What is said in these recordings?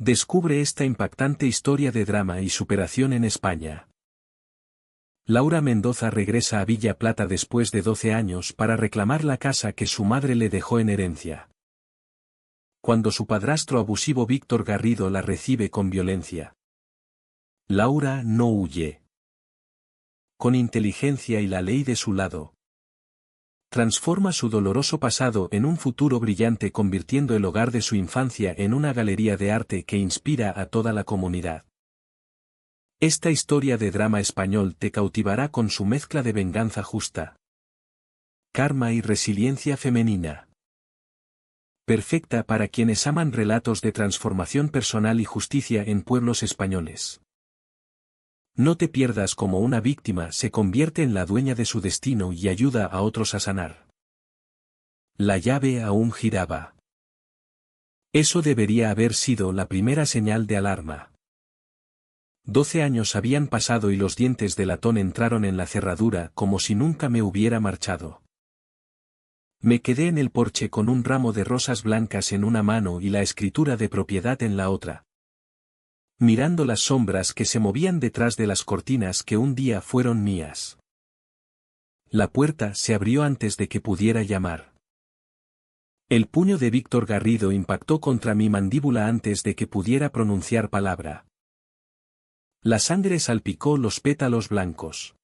Descubre esta impactante historia de drama y superación en España. Laura Mendoza regresa a Villa Plata después de 12 años para reclamar la casa que su madre le dejó en herencia. Cuando su padrastro abusivo Víctor Garrido la recibe con violencia, Laura no huye. Con inteligencia y la ley de su lado, transforma su doloroso pasado en un futuro brillante, convirtiendo el hogar de su infancia en una galería de arte que inspira a toda la comunidad. Esta historia de drama español te cautivará con su mezcla de venganza justa, karma y resiliencia femenina. Perfecta para quienes aman relatos de transformación personal y justicia en pueblos españoles. No te pierdas cómo una víctima se convierte en la dueña de su destino y ayuda a otros a sanar. La llave aún giraba. Eso debería haber sido la primera señal de alarma. 12 años habían pasado y los dientes de latón entraron en la cerradura como si nunca me hubiera marchado. Me quedé en el porche con un ramo de rosas blancas en una mano y la escritura de propiedad en la otra, mirando las sombras que se movían detrás de las cortinas que un día fueron mías. La puerta se abrió antes de que pudiera llamar. El puño de Víctor Garrido impactó contra mi mandíbula antes de que pudiera pronunciar palabra. La sangre salpicó los pétalos blancos.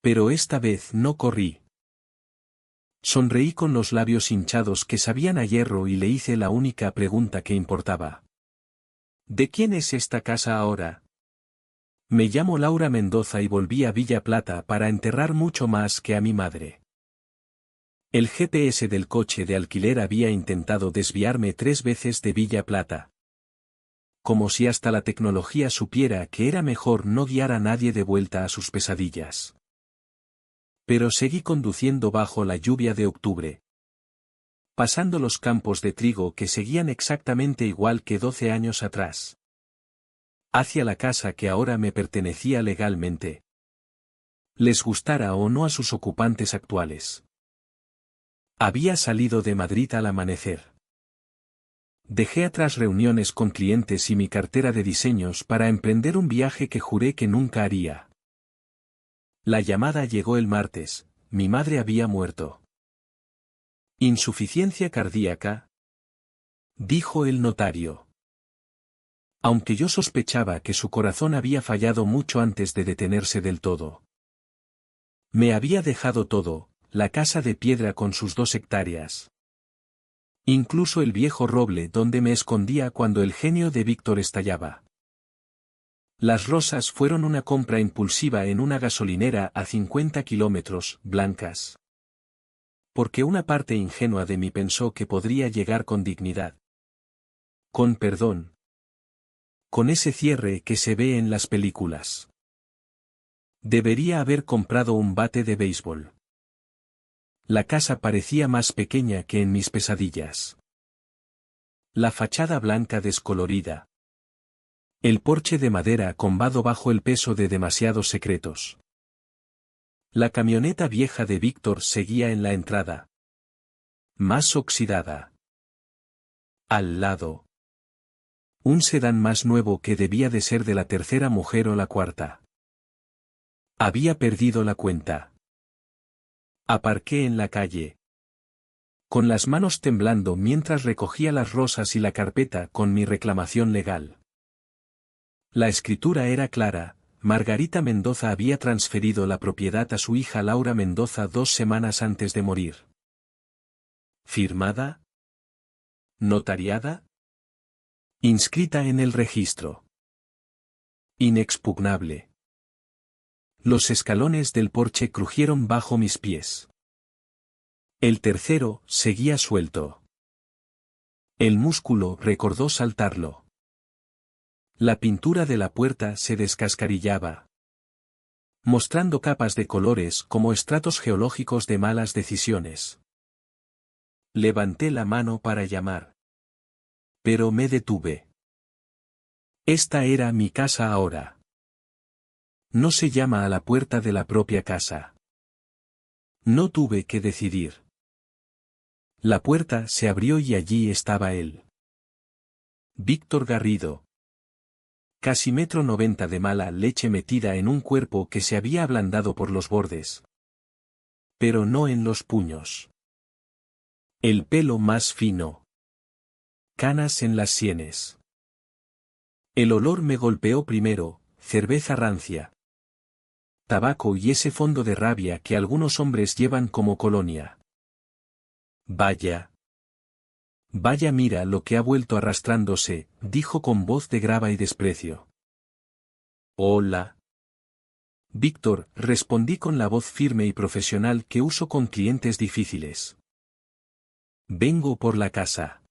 Pero esta vez no corrí. Sonreí con los labios hinchados que sabían a hierro y le hice la única pregunta que importaba. ¿De quién es esta casa ahora? Me llamo Laura Mendoza y volví a Villa Plata para enterrar mucho más que a mi madre. El GPS del coche de alquiler había intentado desviarme 3 veces de Villa Plata. Como si hasta la tecnología supiera que era mejor no guiar a nadie de vuelta a sus pesadillas. Pero seguí conduciendo bajo la lluvia de octubre, pasando los campos de trigo que seguían exactamente igual que 12 años atrás, hacia la casa que ahora me pertenecía legalmente, les gustara o no a sus ocupantes actuales. Había salido de Madrid al amanecer. Dejé atrás reuniones con clientes y mi cartera de diseños para emprender un viaje que juré que nunca haría. La llamada llegó el martes, mi madre había muerto. Insuficiencia cardíaca, dijo el notario. Aunque yo sospechaba que su corazón había fallado mucho antes de detenerse del todo. Me había dejado todo, la casa de piedra con sus 2 hectáreas. Incluso el viejo roble donde me escondía cuando el genio de Víctor estallaba. Las rosas fueron una compra impulsiva en una gasolinera a 50 kilómetros, blancas. Porque una parte ingenua de mí pensó que podría llegar con dignidad. Con perdón. Con ese cierre que se ve en las películas. Debería haber comprado un bate de béisbol. La casa parecía más pequeña que en mis pesadillas. La fachada blanca descolorida. El porche de madera combado bajo el peso de demasiados secretos. La camioneta vieja de Víctor seguía en la entrada. Más oxidada. Al lado. Un sedán más nuevo que debía de ser de la tercera mujer o la cuarta. Había perdido la cuenta. Aparqué en la calle, con las manos temblando mientras recogía las rosas y la carpeta con mi reclamación legal. La escritura era clara. Margarita Mendoza había transferido la propiedad a su hija Laura Mendoza 2 semanas antes de morir. ¿Firmada? ¿Notariada? Inscrita en el registro. Inexpugnable. Los escalones del porche crujieron bajo mis pies. El tercero seguía suelto. El músculo recordó saltarlo. La pintura de la puerta se descascarillaba, mostrando capas de colores como estratos geológicos de malas decisiones. Levanté la mano para llamar. Pero me detuve. Esta era mi casa ahora. No se llama a la puerta de la propia casa. No tuve que decidir. La puerta se abrió y allí estaba él. Víctor Garrido. Casi 1,90 m de mala leche metida en un cuerpo que se había ablandado por los bordes. Pero no en los puños. El pelo más fino. Canas en las sienes. El olor me golpeó primero, cerveza rancia. Tabaco y ese fondo de rabia que algunos hombres llevan como colonia. Vaya. Vaya, mira lo que ha vuelto arrastrándose, dijo con voz de grava y desprecio. Hola. Víctor, respondí con la voz firme y profesional que uso con clientes difíciles. Vengo por la casa.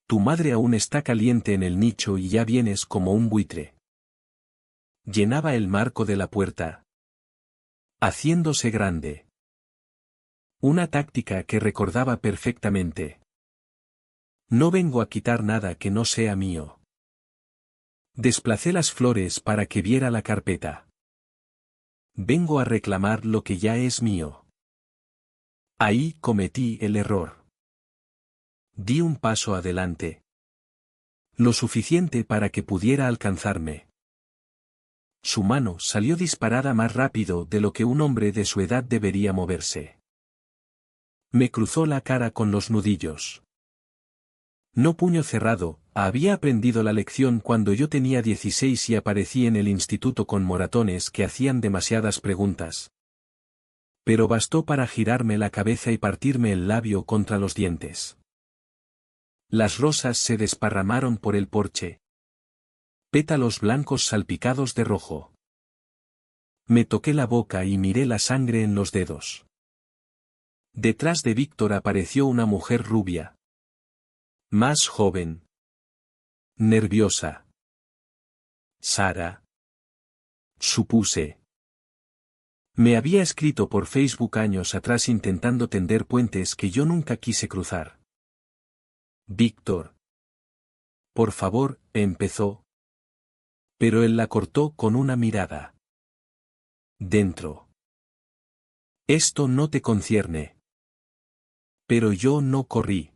Tu madre aún está caliente en el nicho y ya vienes como un buitre. Llenaba el marco de la puerta, haciéndose grande. Una táctica que recordaba perfectamente. No vengo a quitar nada que no sea mío. Desplacé las flores para que viera la carpeta. Vengo a reclamar lo que ya es mío. Ahí cometí el error. Di un paso adelante. Lo suficiente para que pudiera alcanzarme. Su mano salió disparada más rápido de lo que un hombre de su edad debería moverse. Me cruzó la cara con los nudillos. No puño cerrado, había aprendido la lección cuando yo tenía 16 y aparecí en el instituto con moratones que hacían demasiadas preguntas. Pero bastó para girarme la cabeza y partirme el labio contra los dientes. Las rosas se desparramaron por el porche. Pétalos blancos salpicados de rojo. Me toqué la boca y miré la sangre en los dedos. Detrás de Víctor apareció una mujer rubia. Más joven. Nerviosa. Sara. Supuse. Me había escrito por Facebook años atrás intentando tender puentes que yo nunca quise cruzar. Víctor. Por favor, empezó. Pero él la cortó con una mirada. Dentro. Esto no te concierne. Pero yo no corrí.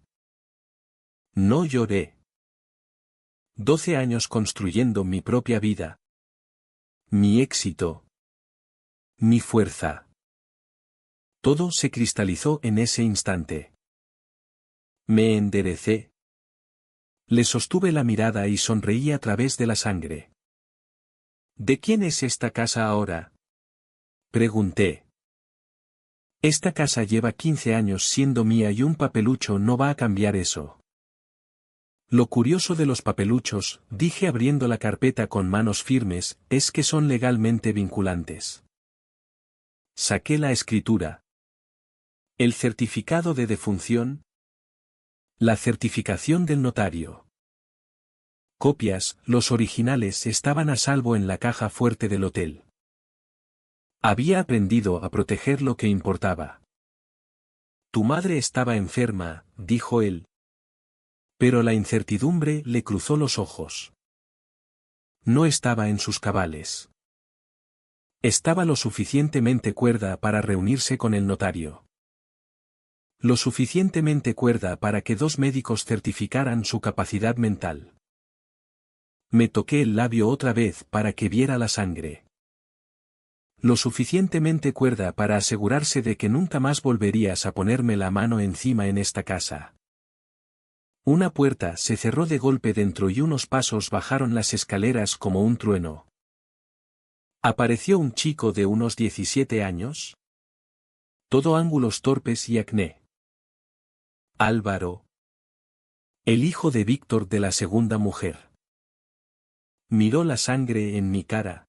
No lloré. 12 años construyendo mi propia vida. Mi éxito. Mi fuerza. Todo se cristalizó en ese instante. Me enderecé. Le sostuve la mirada y sonreí a través de la sangre. ¿De quién es esta casa ahora? Pregunté. Esta casa lleva 15 años siendo mía y un papelucho no va a cambiar eso. Lo curioso de los papeluchos, dije abriendo la carpeta con manos firmes, es que son legalmente vinculantes. Saqué la escritura. El certificado de defunción. La certificación del notario. Copias, los originales estaban a salvo en la caja fuerte del hotel. Había aprendido a proteger lo que importaba. Tu madre estaba enferma, dijo él. Pero la incertidumbre le cruzó los ojos. No estaba en sus cabales. Estaba lo suficientemente cuerda para reunirse con el notario. Lo suficientemente cuerda para que 2 médicos certificaran su capacidad mental. Me toqué el labio otra vez para que viera la sangre. Lo suficientemente cuerda para asegurarse de que nunca más volverías a ponerme la mano encima en esta casa. Una puerta se cerró de golpe dentro y unos pasos bajaron las escaleras como un trueno. Apareció un chico de unos 17 años. Todo ángulos torpes y acné. Álvaro. El hijo de Víctor de la segunda mujer. Miró la sangre en mi cara.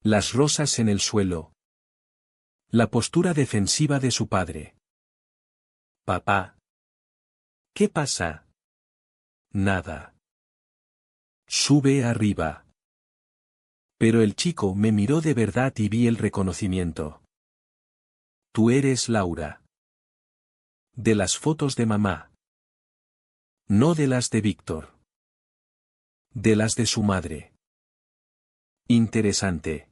Las rosas en el suelo. La postura defensiva de su padre. Papá. ¿Qué pasa? Nada. Sube arriba. Pero el chico me miró de verdad y vi el reconocimiento. Tú eres Laura. De las fotos de mamá. No de las de Víctor. De las de su madre. Interesante.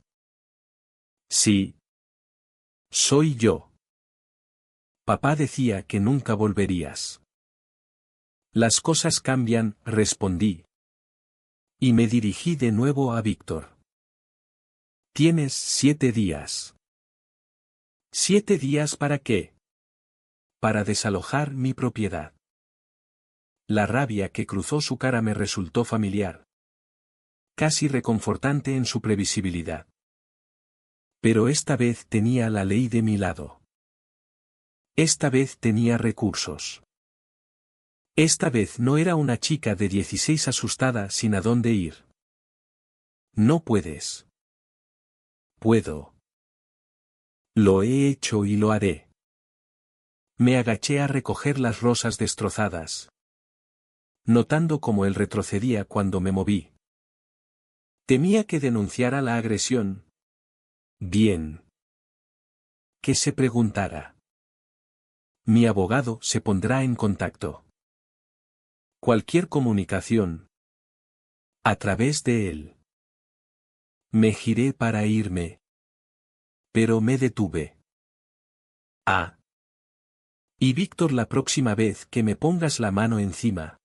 Sí. Soy yo. Papá decía que nunca volverías. Las cosas cambian, respondí. Y me dirigí de nuevo a Víctor. Tienes 7 días. ¿7 días para qué? Para desalojar mi propiedad. La rabia que cruzó su cara me resultó familiar. Casi reconfortante en su previsibilidad. Pero esta vez tenía la ley de mi lado. Esta vez tenía recursos. Esta vez no era una chica de 16 asustada sin a dónde ir. No puedes. Puedo. Lo he hecho y lo haré. Me agaché a recoger las rosas destrozadas, notando cómo él retrocedía cuando me moví. Temía que denunciara la agresión. Bien. Que se preguntara. Mi abogado se pondrá en contacto. Cualquier comunicación. A través de él. Me giré para irme. Pero me detuve. Ah. Y Víctor, la próxima vez que me pongas la mano encima.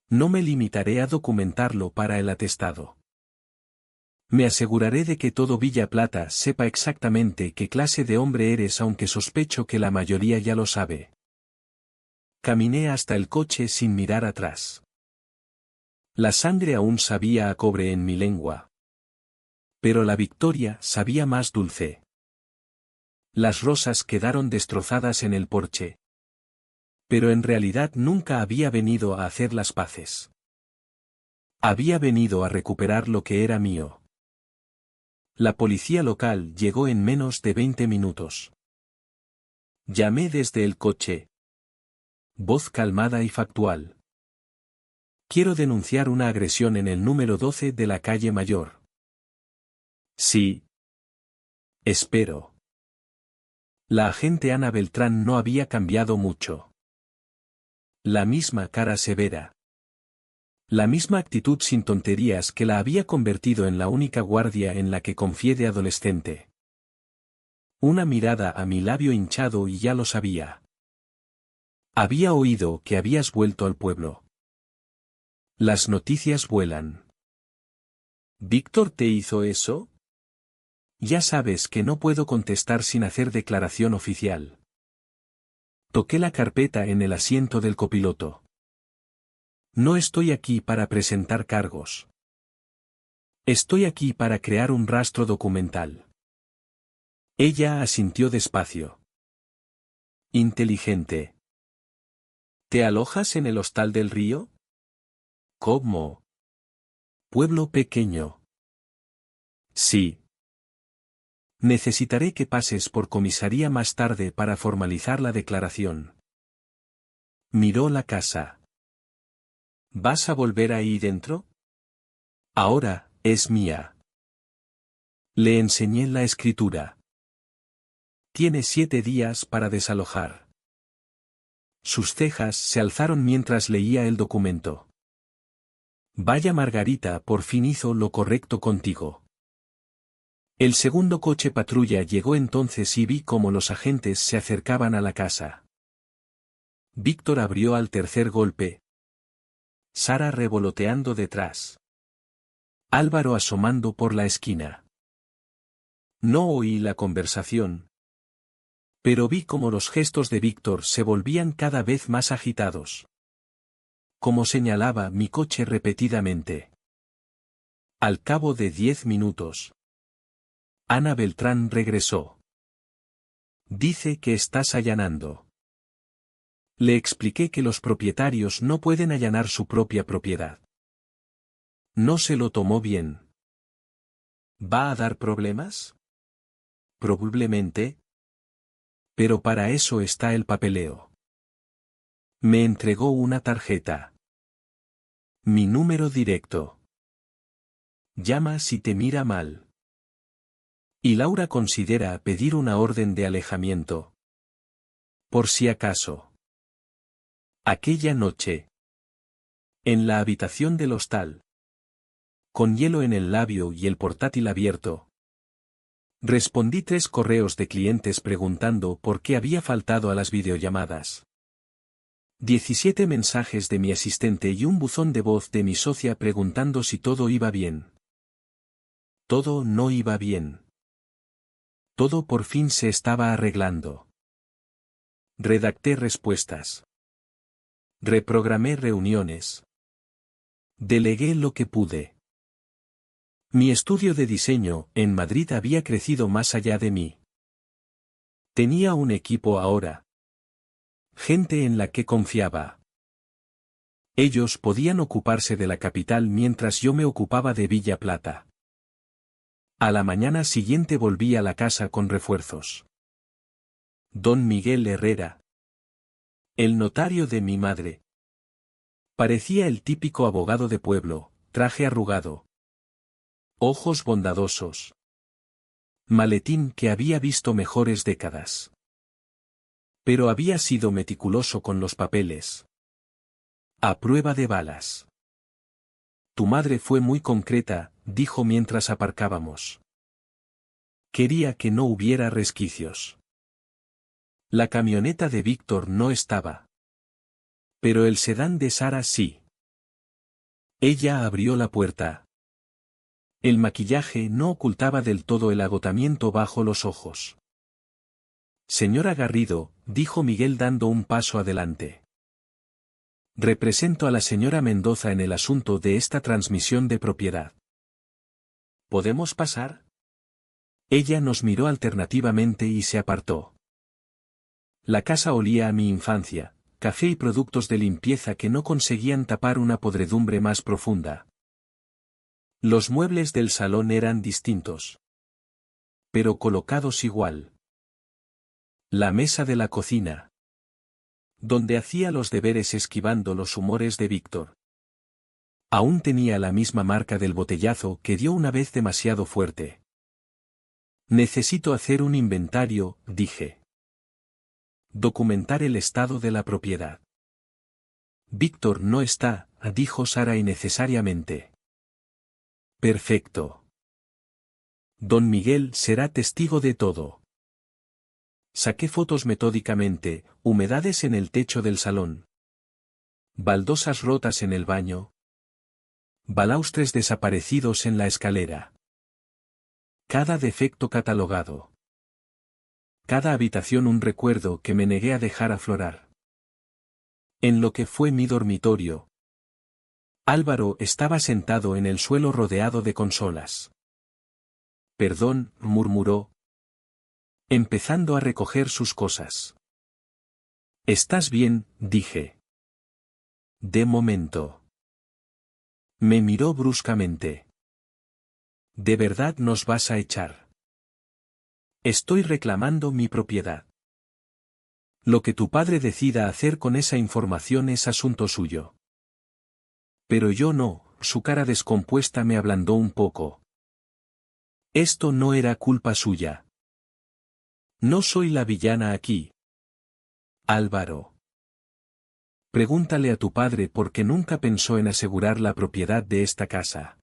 No me limitaré a documentarlo para el atestado. Me aseguraré de que todo Villa Plata sepa exactamente qué clase de hombre eres, aunque sospecho que la mayoría ya lo sabe. Caminé hasta el coche sin mirar atrás. La sangre aún sabía a cobre en mi lengua. Pero la victoria sabía más dulce. Las rosas quedaron destrozadas en el porche. Pero en realidad nunca había venido a hacer las paces. Había venido a recuperar lo que era mío. La policía local llegó en menos de 20 minutos. Llamé desde el coche. Voz calmada y factual. Quiero denunciar una agresión en el número 12 de la calle Mayor. Sí. Espero. La agente Ana Beltrán no había cambiado mucho. La misma cara severa. La misma actitud sin tonterías que la había convertido en la única guardia en la que confié de adolescente. Una mirada a mi labio hinchado y ya lo sabía. Había oído que habías vuelto al pueblo. Las noticias vuelan. ¿Víctor te hizo eso? Ya sabes que no puedo contestar sin hacer declaración oficial. Toqué la carpeta en el asiento del copiloto. No estoy aquí para presentar cargos. Estoy aquí para crear un rastro documental. Ella asintió despacio. Inteligente. ¿Te alojas en el Hostal del Río? ¿Cómo? Pueblo pequeño. Sí. Necesitaré que pases por comisaría más tarde para formalizar la declaración. Miró la casa. ¿Vas a volver ahí dentro? Ahora, es mía. Le enseñé la escritura. Tiene 7 días para desalojar. Sus cejas se alzaron mientras leía el documento. Vaya Margarita, por fin hizo lo correcto contigo. El segundo coche patrulla llegó entonces y vi cómo los agentes se acercaban a la casa. Víctor abrió al tercer golpe. Sara revoloteando detrás. Álvaro asomando por la esquina. No oí la conversación. Pero vi cómo los gestos de Víctor se volvían cada vez más agitados. Como señalaba mi coche repetidamente. Al cabo de 10 minutos. Ana Beltrán regresó. Dice que estás allanando. Le expliqué que los propietarios no pueden allanar su propia propiedad. No se lo tomó bien. ¿Va a dar problemas? Probablemente. Pero para eso está el papeleo. Me entregó una tarjeta. Mi número directo. Llama si te mira mal. Y Laura considera pedir una orden de alejamiento. Por si acaso. Aquella noche. En la habitación del hostal. Con hielo en el labio y el portátil abierto. Respondí 3 correos de clientes preguntando por qué había faltado a las videollamadas. 17 mensajes de mi asistente y un buzón de voz de mi socia preguntando si todo iba bien. Todo no iba bien. Todo por fin se estaba arreglando. Redacté respuestas. Reprogramé reuniones. Delegué lo que pude. Mi estudio de diseño en Madrid había crecido más allá de mí. Tenía un equipo ahora. Gente en la que confiaba. Ellos podían ocuparse de la capital mientras yo me ocupaba de Villa Plata. A la mañana siguiente volví a la casa con refuerzos. Don Miguel Herrera. El notario de mi madre. Parecía el típico abogado de pueblo, traje arrugado. Ojos bondadosos. Maletín que había visto mejores décadas. Pero había sido meticuloso con los papeles. A prueba de balas. Tu madre fue muy concreta, dijo mientras aparcábamos. Quería que no hubiera resquicios. La camioneta de Víctor no estaba. Pero el sedán de Sara sí. Ella abrió la puerta. El maquillaje no ocultaba del todo el agotamiento bajo los ojos. Señora Garrido, dijo Miguel dando un paso adelante. Represento a la señora Mendoza en el asunto de esta transmisión de propiedad. ¿Podemos pasar? Ella nos miró alternativamente y se apartó. La casa olía a mi infancia, café y productos de limpieza que no conseguían tapar una podredumbre más profunda. Los muebles del salón eran distintos. Pero colocados igual. La mesa de la cocina. Donde hacía los deberes esquivando los humores de Víctor. Aún tenía la misma marca del botellazo que dio una vez demasiado fuerte. Necesito hacer un inventario, dije. Documentar el estado de la propiedad. Víctor no está, dijo Sara innecesariamente. Perfecto. Don Miguel será testigo de todo. Saqué fotos metódicamente, humedades en el techo del salón. Baldosas rotas en el baño. Balaustres desaparecidos en la escalera. Cada defecto catalogado. Cada habitación un recuerdo que me negué a dejar aflorar. En lo que fue mi dormitorio. Álvaro estaba sentado en el suelo rodeado de consolas. Perdón, murmuró. Empezando a recoger sus cosas. ¿Estás bien?, dije. De momento. Me miró bruscamente. ¿De verdad nos vas a echar? Estoy reclamando mi propiedad. Lo que tu padre decida hacer con esa información es asunto suyo. Pero yo no, su cara descompuesta me ablandó un poco. Esto no era culpa suya. No soy la villana aquí. Álvaro. Pregúntale a tu padre por qué nunca pensó en asegurar la propiedad de esta casa.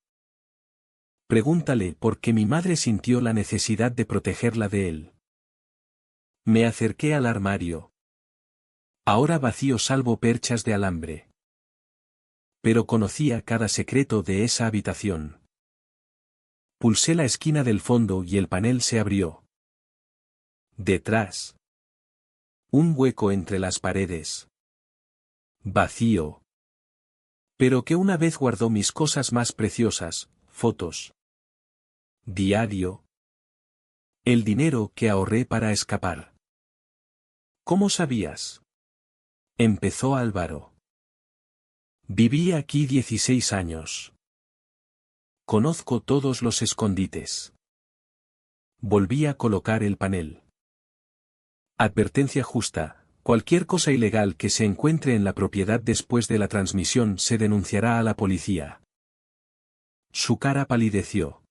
Pregúntale por qué mi madre sintió la necesidad de protegerla de él. Me acerqué al armario. Ahora vacío salvo perchas de alambre. Pero conocía cada secreto de esa habitación. Pulsé la esquina del fondo y el panel se abrió. Detrás. Un hueco entre las paredes. Vacío. Pero que una vez guardó mis cosas más preciosas, fotos. Diario. El dinero que ahorré para escapar. ¿Cómo sabías? Empezó Álvaro. Viví aquí 16 años. Conozco todos los escondites. Volví a colocar el panel. Advertencia justa, cualquier cosa ilegal que se encuentre en la propiedad después de la transmisión se denunciará a la policía. Su cara palideció.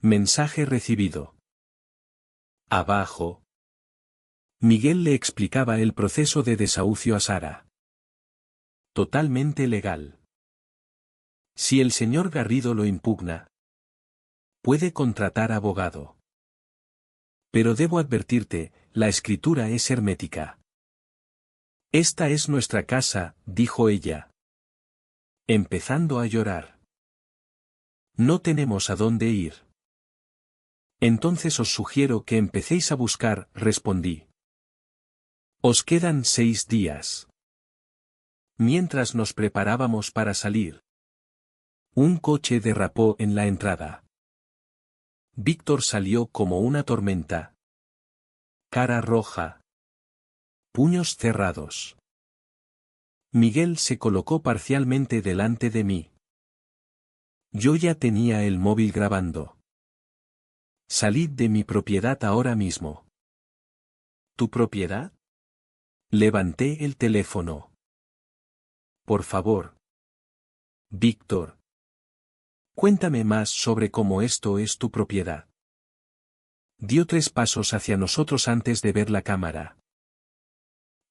Mensaje recibido. Abajo. Miguel le explicaba el proceso de desahucio a Sara. Totalmente legal. Si el señor Garrido lo impugna, puede contratar abogado. Pero debo advertirte, la escritura es hermética. Esta es nuestra casa, dijo ella, empezando a llorar. No tenemos a dónde ir. Entonces os sugiero que empecéis a buscar, respondí. Os quedan 6 días. Mientras nos preparábamos para salir, un coche derrapó en la entrada. Víctor salió como una tormenta. Cara roja. Puños cerrados. Miguel se colocó parcialmente delante de mí. Yo ya tenía el móvil grabando. Salid de mi propiedad ahora mismo. ¿Tu propiedad? Levanté el teléfono. Por favor. Víctor. Cuéntame más sobre cómo esto es tu propiedad. Dio 3 pasos hacia nosotros antes de ver la cámara.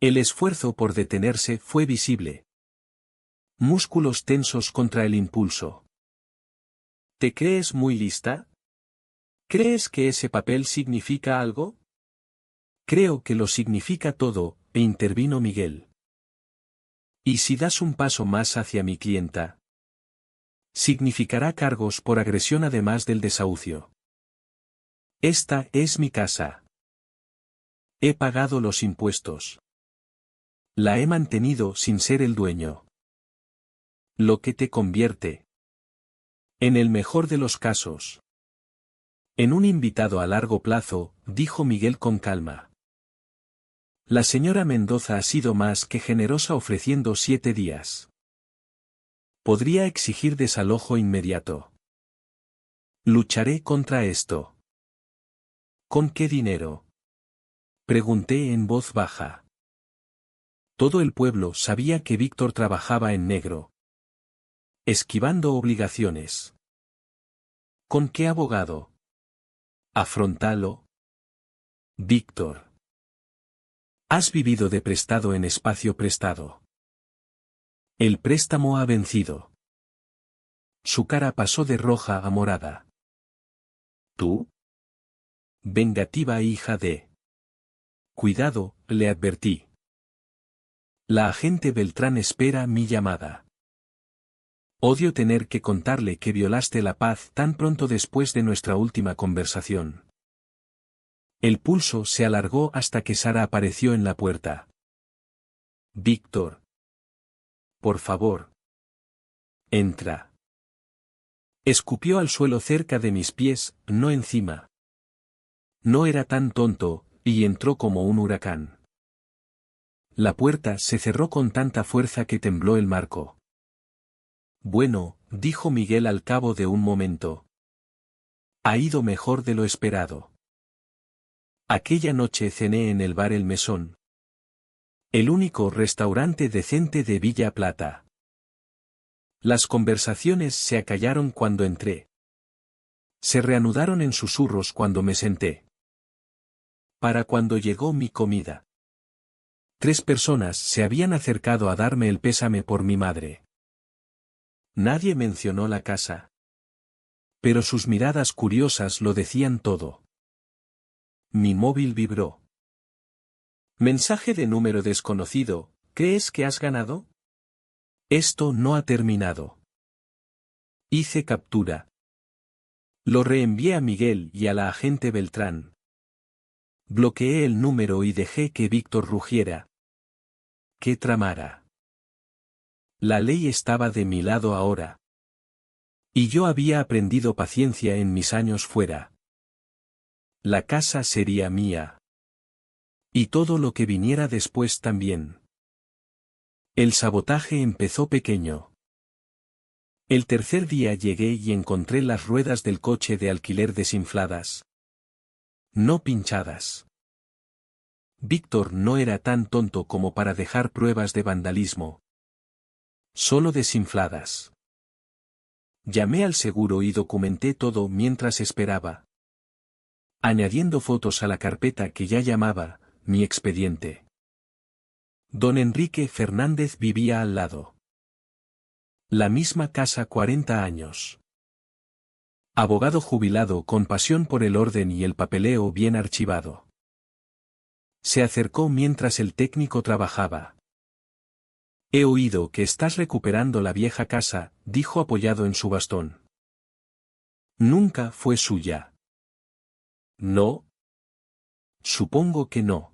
El esfuerzo por detenerse fue visible. Músculos tensos contra el impulso. ¿Te crees muy lista? ¿Crees que ese papel significa algo? Creo que lo significa todo, intervino Miguel. ¿Y si das un paso más hacia mi clienta? Significará cargos por agresión además del desahucio. Esta es mi casa. He pagado los impuestos. La he mantenido sin ser el dueño. Lo que te convierte. En el mejor de los casos. En un invitado a largo plazo, dijo Miguel con calma. La señora Mendoza ha sido más que generosa ofreciendo 7 días. Podría exigir desalojo inmediato. Lucharé contra esto. ¿Con qué dinero? Pregunté en voz baja. Todo el pueblo sabía que Víctor trabajaba en negro. Esquivando obligaciones. ¿Con qué abogado? Afrontalo. Víctor. Has vivido de prestado en espacio prestado. El préstamo ha vencido. Su cara pasó de roja a morada. ¿Tú? Vengativa hija de. Cuidado, le advertí. La agente Beltrán espera mi llamada. Odio tener que contarle que violaste la paz tan pronto después de nuestra última conversación. El pulso se alargó hasta que Sara apareció en la puerta. Víctor. Por favor. Entra. Escupió al suelo cerca de mis pies, no encima. No era tan tonto, y entró como un huracán. La puerta se cerró con tanta fuerza que tembló el marco. Bueno, dijo Miguel al cabo de un momento. Ha ido mejor de lo esperado. Aquella noche cené en el bar El Mesón. El único restaurante decente de Villa Plata. Las conversaciones se acallaron cuando entré. Se reanudaron en susurros cuando me senté. Para cuando llegó mi comida. 3 personas se habían acercado a darme el pésame por mi madre. Nadie mencionó la casa. Pero sus miradas curiosas lo decían todo. Mi móvil vibró. Mensaje de número desconocido, ¿crees que has ganado? Esto no ha terminado. Hice captura. Lo reenvié a Miguel y a la agente Beltrán. Bloqueé el número y dejé que Víctor rugiera. Que tramara. La ley estaba de mi lado ahora. Y yo había aprendido paciencia en mis años fuera. La casa sería mía. Y todo lo que viniera después también. El sabotaje empezó pequeño. El tercer día llegué y encontré las ruedas del coche de alquiler desinfladas. No pinchadas. Víctor no era tan tonto como para dejar pruebas de vandalismo. Solo desinfladas. Llamé al seguro y documenté todo mientras esperaba. Añadiendo fotos a la carpeta que ya llamaba, mi expediente. Don Enrique Fernández vivía al lado. La misma casa 40 años. Abogado jubilado con pasión por el orden y el papeleo bien archivado. Se acercó mientras el técnico trabajaba. He oído que estás recuperando la vieja casa, dijo apoyado en su bastón. Nunca fue suya. ¿No? Supongo que no.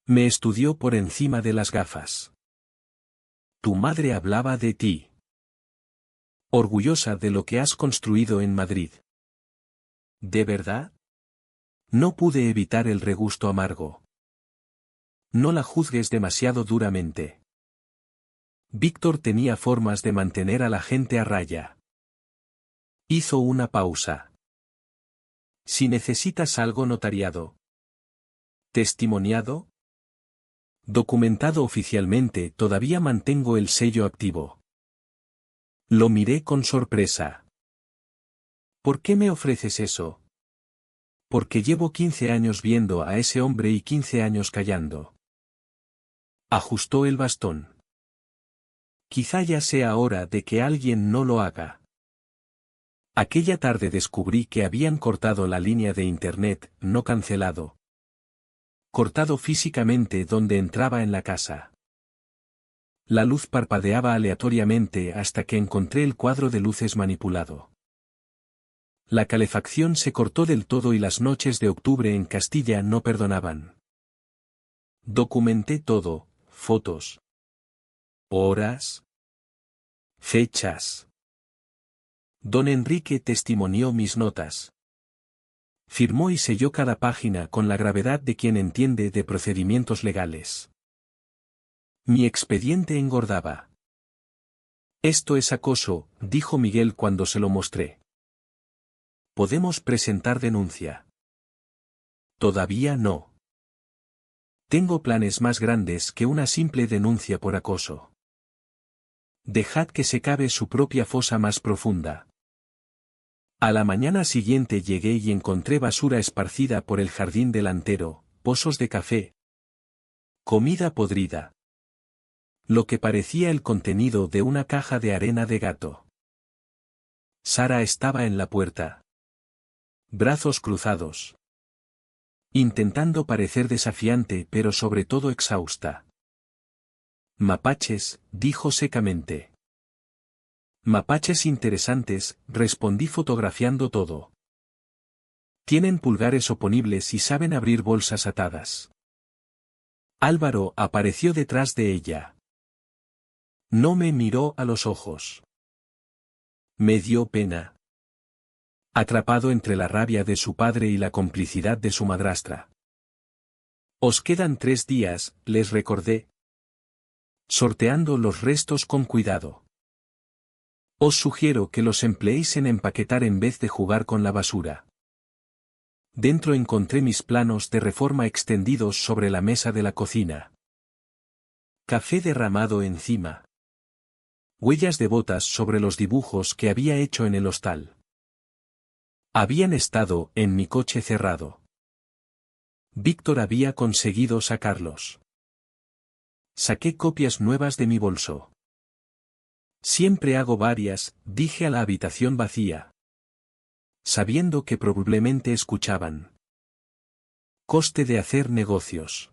Me estudió por encima de las gafas. Tu madre hablaba de ti. Orgullosa de lo que has construido en Madrid. ¿De verdad? No pude evitar el regusto amargo. No la juzgues demasiado duramente. Víctor tenía formas de mantener a la gente a raya. Hizo una pausa. Si necesitas algo notariado. ¿Testimoniado? Documentado oficialmente, todavía mantengo el sello activo. Lo miré con sorpresa. ¿Por qué me ofreces eso? Porque llevo 15 años viendo a ese hombre y 15 años callando. Ajustó el bastón. Quizá ya sea hora de que alguien no lo haga. Aquella tarde descubrí que habían cortado la línea de internet, no cancelado. Cortado físicamente donde entraba en la casa. La luz parpadeaba aleatoriamente hasta que encontré el cuadro de luces manipulado. La calefacción se cortó del todo y las noches de octubre en Castilla no perdonaban. Documenté todo, fotos. Horas. Fechas. Don Enrique testimonió mis notas. Firmó y selló cada página con la gravedad de quien entiende de procedimientos legales. Mi expediente engordaba. Esto es acoso, dijo Miguel cuando se lo mostré. Podemos presentar denuncia. Todavía no. Tengo planes más grandes que una simple denuncia por acoso. Dejad que se cabe su propia fosa más profunda. A la mañana siguiente llegué y encontré basura esparcida por el jardín delantero, pozos de café. Comida podrida. Lo que parecía el contenido de una caja de arena de gato. Sara estaba en la puerta. Brazos cruzados. Intentando parecer desafiante pero sobre todo exhausta. Mapaches, dijo secamente. Mapaches interesantes, respondí fotografiando todo. Tienen pulgares oponibles y saben abrir bolsas atadas. Álvaro apareció detrás de ella. No me miró a los ojos. Me dio pena. Atrapado entre la rabia de su padre y la complicidad de su madrastra. Os quedan 3 días, les recordé. Sorteando los restos con cuidado. Os sugiero que los empleéis en empaquetar en vez de jugar con la basura. Dentro encontré mis planos de reforma extendidos sobre la mesa de la cocina. Café derramado encima. Huellas de botas sobre los dibujos que había hecho en el hostal. Habían estado en mi coche cerrado. Víctor había conseguido sacarlos. Saqué copias nuevas de mi bolso. Siempre hago varias, dije a la habitación vacía. Sabiendo que probablemente escuchaban. Coste de hacer negocios.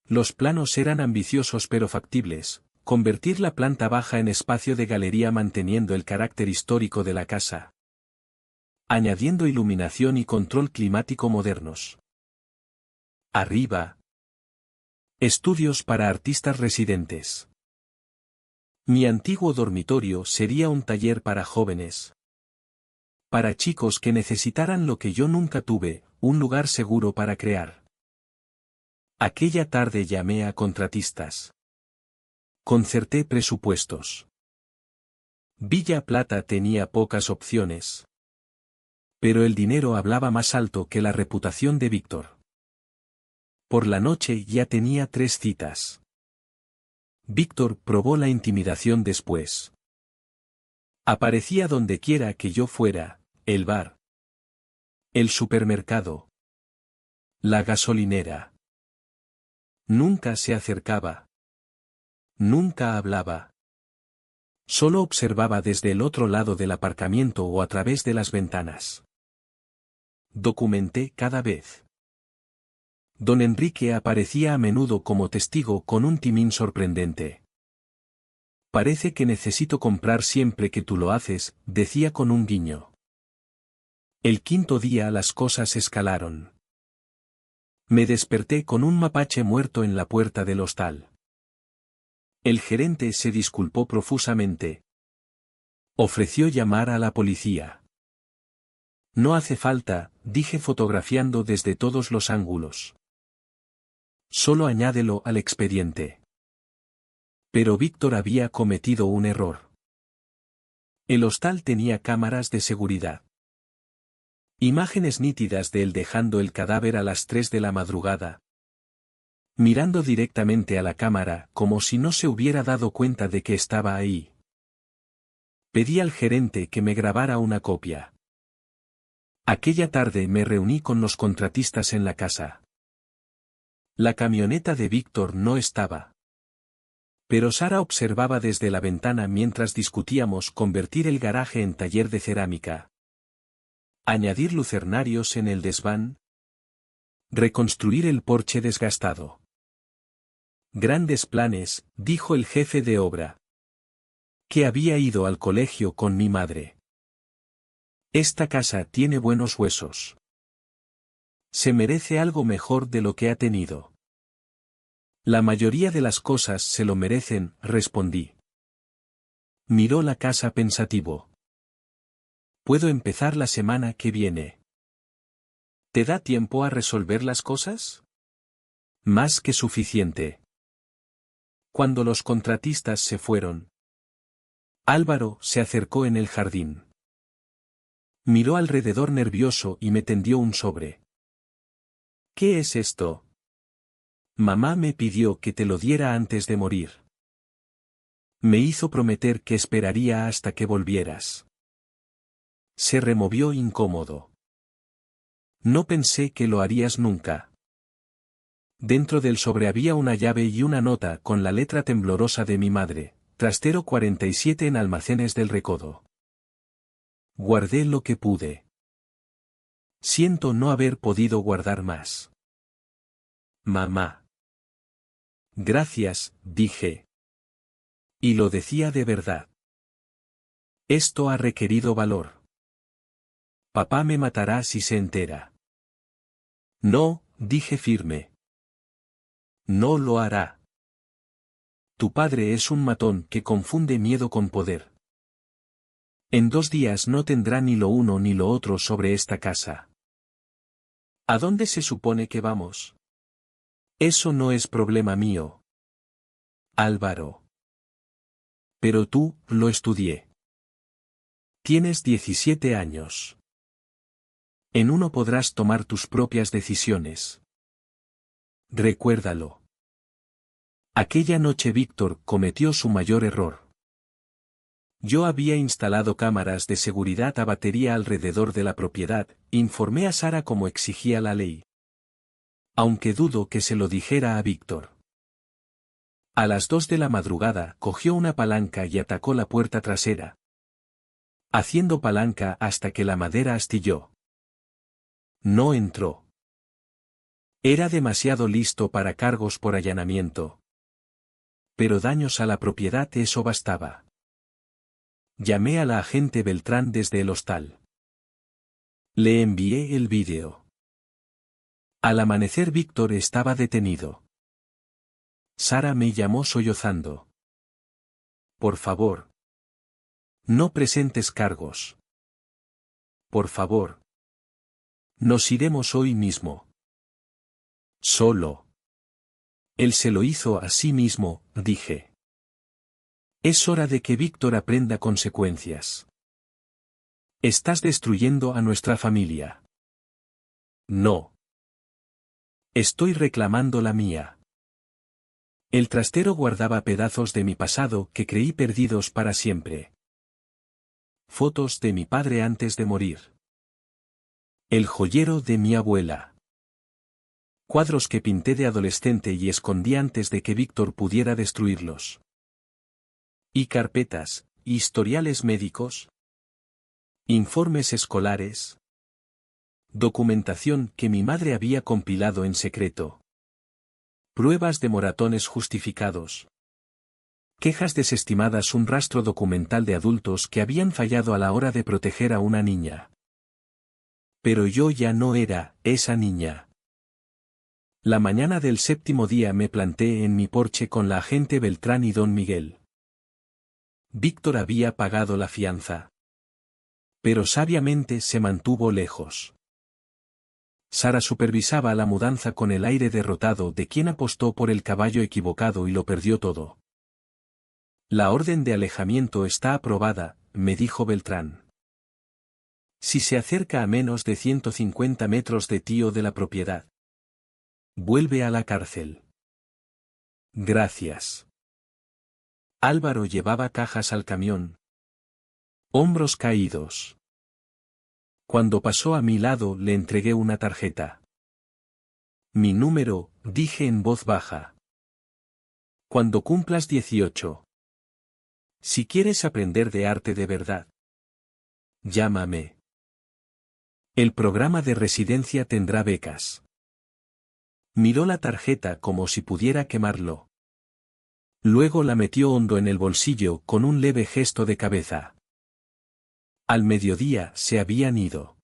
Los planos eran ambiciosos pero factibles, convertir la planta baja en espacio de galería manteniendo el carácter histórico de la casa. Añadiendo iluminación y control climático modernos. Arriba. Estudios para artistas residentes. Mi antiguo dormitorio sería un taller para jóvenes. Para chicos que necesitaran lo que yo nunca tuve, un lugar seguro para crear. Aquella tarde llamé a contratistas. Concerté presupuestos. Villa Plata tenía pocas opciones. Pero el dinero hablaba más alto que la reputación de Víctor. Por la noche ya tenía 3 citas. Víctor probó la intimidación después. Aparecía donde quiera que yo fuera, el bar. El supermercado. La gasolinera. Nunca se acercaba. Nunca hablaba. Solo observaba desde el otro lado del aparcamiento o a través de las ventanas. Documenté cada vez. Don Enrique aparecía a menudo como testigo con un timín sorprendente. Parece que necesito comprar siempre que tú lo haces, decía con un guiño. El quinto día las cosas escalaron. Me desperté con un mapache muerto en la puerta del hostal. El gerente se disculpó profusamente. Ofreció llamar a la policía. No hace falta, dije fotografiando desde todos los ángulos. Solo añádelo al expediente. Pero Víctor había cometido un error. El hostal tenía cámaras de seguridad. Imágenes nítidas de él dejando el cadáver a las 3 de la madrugada. Mirando directamente a la cámara como si no se hubiera dado cuenta de que estaba ahí. Pedí al gerente que me grabara una copia. Aquella tarde me reuní con los contratistas en la casa. La camioneta de Víctor no estaba. Pero Sara observaba desde la ventana mientras discutíamos convertir el garaje en taller de cerámica. Añadir lucernarios en el desván. Reconstruir el porche desgastado. Grandes planes, dijo el jefe de obra. Que había ido al colegio con mi madre. Esta casa tiene buenos huesos. Se merece algo mejor de lo que ha tenido. La mayoría de las cosas se lo merecen, respondí. Miró la casa pensativo. Puedo empezar la semana que viene. ¿Te da tiempo a resolver las cosas? Más que suficiente. Cuando los contratistas se fueron, Álvaro se acercó en el jardín. Miró alrededor nervioso y me tendió un sobre. ¿Qué es esto? Mamá me pidió que te lo diera antes de morir. Me hizo prometer que esperaría hasta que volvieras. Se removió incómodo. No pensé que lo harías nunca. Dentro del sobre había una llave y una nota con la letra temblorosa de mi madre, Trastero 47 en Almacenes del Recodo. Guardé lo que pude. Siento no haber podido guardar más. Mamá. Gracias, dije. Y lo decía de verdad. Esto ha requerido valor. Papá me matará si se entera. No, dije firme. No lo hará. Tu padre es un matón que confunde miedo con poder. En 2 días no tendrá ni lo uno ni lo otro sobre esta casa. ¿A dónde se supone que vamos? Eso no es problema mío. Álvaro. Pero tú, lo estudié. Tienes 17 años. En uno podrás tomar tus propias decisiones. Recuérdalo. Aquella noche Víctor cometió su mayor error. Yo había instalado cámaras de seguridad a batería alrededor de la propiedad, informé a Sara como exigía la ley. Aunque dudo que se lo dijera a Víctor. A las 2 de la madrugada cogió una palanca y atacó la puerta trasera. Haciendo palanca hasta que la madera astilló. No entró. Era demasiado listo para cargos por allanamiento. Pero daños a la propiedad eso bastaba. Llamé a la agente Beltrán desde el hostal. Le envié el vídeo. Al amanecer Víctor estaba detenido. Sara me llamó sollozando. Por favor. No presentes cargos. Por favor. Nos iremos hoy mismo. Solo. Él se lo hizo a sí mismo, dije. Es hora de que Víctor aprenda consecuencias. Estás destruyendo a nuestra familia. No. Estoy reclamando la mía. El trastero guardaba pedazos de mi pasado que creí perdidos para siempre. Fotos de mi padre antes de morir. El joyero de mi abuela. Cuadros que pinté de adolescente y escondí antes de que Víctor pudiera destruirlos. Y carpetas, historiales médicos. Informes escolares. Documentación que mi madre había compilado en secreto. Pruebas de moratones justificados. Quejas desestimadas. Un rastro documental de adultos que habían fallado a la hora de proteger a una niña. Pero yo ya no era esa niña. La mañana del 7º día me planté en mi porche con la agente Beltrán y don Miguel. Víctor había pagado la fianza. Pero sabiamente se mantuvo lejos. Sara supervisaba la mudanza con el aire derrotado de quien apostó por el caballo equivocado y lo perdió todo. La orden de alejamiento está aprobada, me dijo Beltrán. Si se acerca a menos de 150 metros de ti o de la propiedad, vuelve a la cárcel. Gracias. Álvaro llevaba cajas al camión. Hombros caídos. Cuando pasó a mi lado le entregué una tarjeta. Mi número, dije en voz baja. Cuando cumplas 18. Si quieres aprender de arte de verdad, llámame. El programa de residencia tendrá becas. Miró la tarjeta como si pudiera quemarlo. Luego la metió hondo en el bolsillo con un leve gesto de cabeza. Al mediodía se habían ido.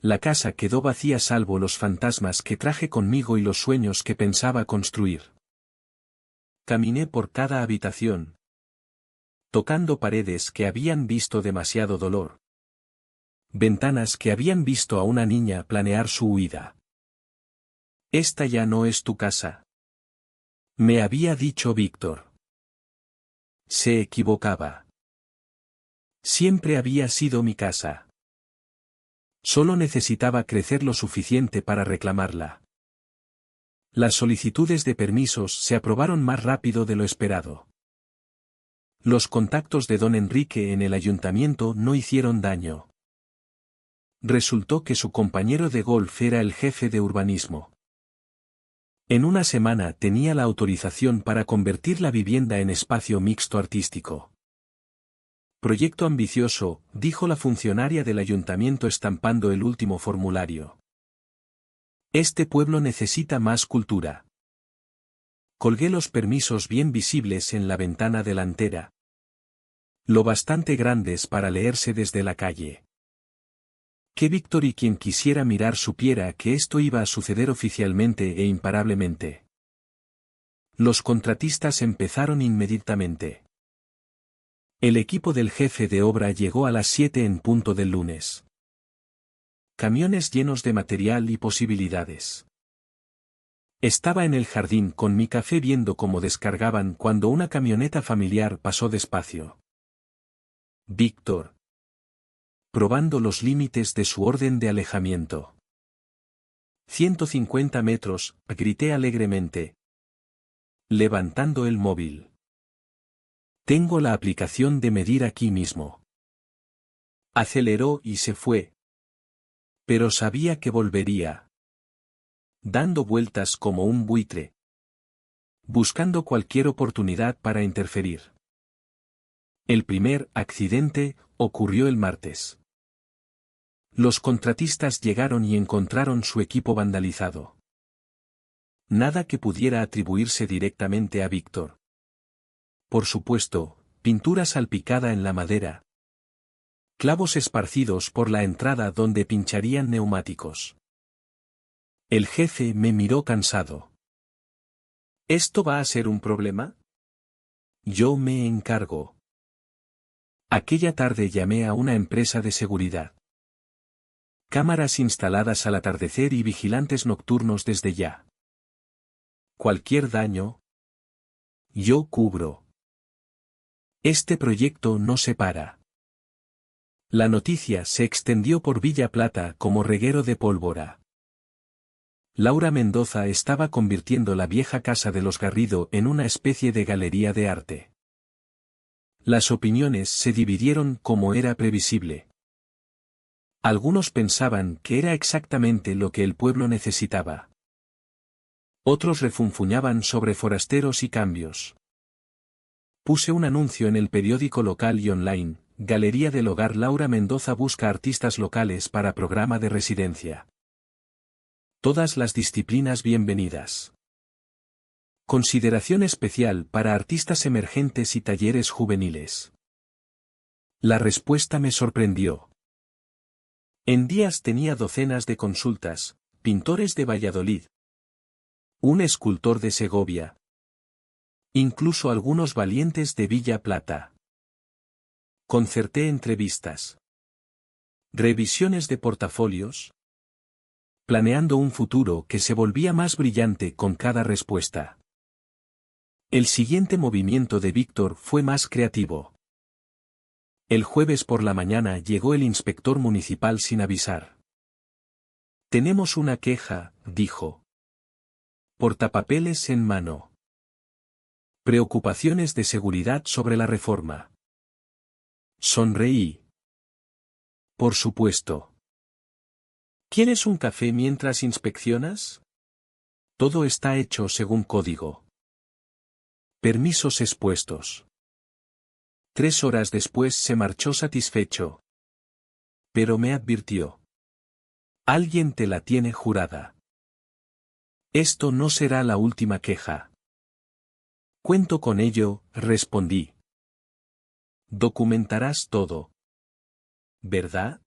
La casa quedó vacía salvo los fantasmas que traje conmigo y los sueños que pensaba construir. Caminé por cada habitación, tocando paredes que habían visto demasiado dolor. Ventanas que habían visto a una niña planear su huida. Esta ya no es tu casa, me había dicho Víctor. Se equivocaba. Siempre había sido mi casa. Solo necesitaba crecer lo suficiente para reclamarla. Las solicitudes de permisos se aprobaron más rápido de lo esperado. Los contactos de don Enrique en el ayuntamiento no hicieron daño. Resultó que su compañero de golf era el jefe de urbanismo. En una semana tenía la autorización para convertir la vivienda en espacio mixto artístico. Proyecto ambicioso, dijo la funcionaria del ayuntamiento estampando el último formulario. Este pueblo necesita más cultura. Colgué los permisos bien visibles en la ventana delantera. Lo bastante grandes para leerse desde la calle. Que Víctor y quien quisiera mirar supiera que esto iba a suceder oficialmente e imparablemente. Los contratistas empezaron inmediatamente. El equipo del jefe de obra llegó a las 7 en punto del lunes. Camiones llenos de material y posibilidades. Estaba en el jardín con mi café viendo cómo descargaban cuando una camioneta familiar pasó despacio. Víctor. Probando los límites de su orden de alejamiento. 150 metros, grité alegremente. Levantando el móvil. Tengo la aplicación de medir aquí mismo. Aceleró y se fue. Pero sabía que volvería. Dando vueltas como un buitre. Buscando cualquier oportunidad para interferir. El primer accidente ocurrió el martes. Los contratistas llegaron y encontraron su equipo vandalizado. Nada que pudiera atribuirse directamente a Víctor. Por supuesto, pintura salpicada en la madera. Clavos esparcidos por la entrada donde pincharían neumáticos. El jefe me miró cansado. ¿Esto va a ser un problema? Yo me encargo. Aquella tarde llamé a una empresa de seguridad. Cámaras instaladas al atardecer y vigilantes nocturnos desde ya. Cualquier daño, yo cubro. Este proyecto no se para. La noticia se extendió por Villa Plata como reguero de pólvora. Laura Mendoza estaba convirtiendo la vieja casa de los Garrido en una especie de galería de arte. Las opiniones se dividieron como era previsible. Algunos pensaban que era exactamente lo que el pueblo necesitaba. Otros refunfuñaban sobre forasteros y cambios. Puse un anuncio en el periódico local y online, Galería del Hogar Laura Mendoza busca artistas locales para programa de residencia. Todas las disciplinas bienvenidas. Consideración especial para artistas emergentes y talleres juveniles. La respuesta me sorprendió. En días tenía docenas de consultas, pintores de Valladolid, un escultor de Segovia, incluso algunos valientes de Villa Plata. Concerté entrevistas, revisiones de portafolios, planeando un futuro que se volvía más brillante con cada respuesta. El siguiente movimiento de Víctor fue más creativo. El jueves por la mañana llegó el inspector municipal sin avisar. Tenemos una queja, dijo. Portapapeles en mano. Preocupaciones de seguridad sobre la reforma. Sonreí. Por supuesto. ¿Quieres un café mientras inspeccionas? Todo está hecho según código. Permisos expuestos. 3 horas después se marchó satisfecho. Pero me advirtió. Alguien te la tiene jurada. Esto no será la última queja. Cuento con ello, respondí. Documentarás todo. ¿Verdad?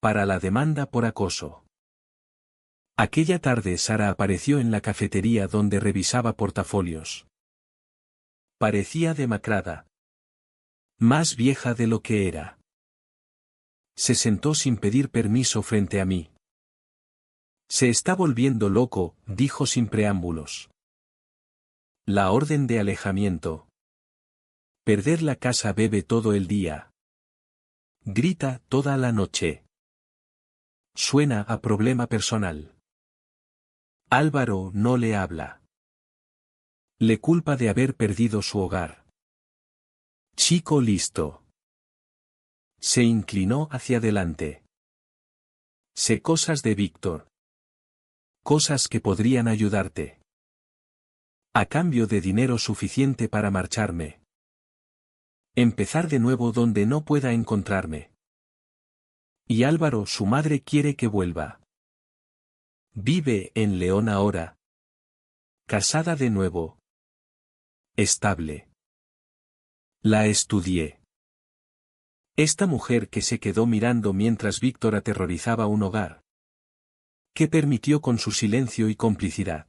Para la demanda por acoso. Aquella tarde Sara apareció en la cafetería donde revisaba portafolios. Parecía demacrada. Más vieja de lo que era. Se sentó sin pedir permiso frente a mí. Se está volviendo loco, dijo sin preámbulos. La orden de alejamiento. Perder la casa, bebe todo el día. Grita toda la noche. Suena a problema personal. Álvaro no le habla. Le culpa de haber perdido su hogar. Chico listo. Se inclinó hacia adelante. Sé cosas de Víctor. Cosas que podrían ayudarte. A cambio de dinero suficiente para marcharme. Empezar de nuevo donde no pueda encontrarme. Y Álvaro, su madre, quiere que vuelva. Vive en León ahora. Casada de nuevo. Estable. La estudié. Esta mujer que se quedó mirando mientras Víctor aterrorizaba un hogar. Que permitió con su silencio y complicidad.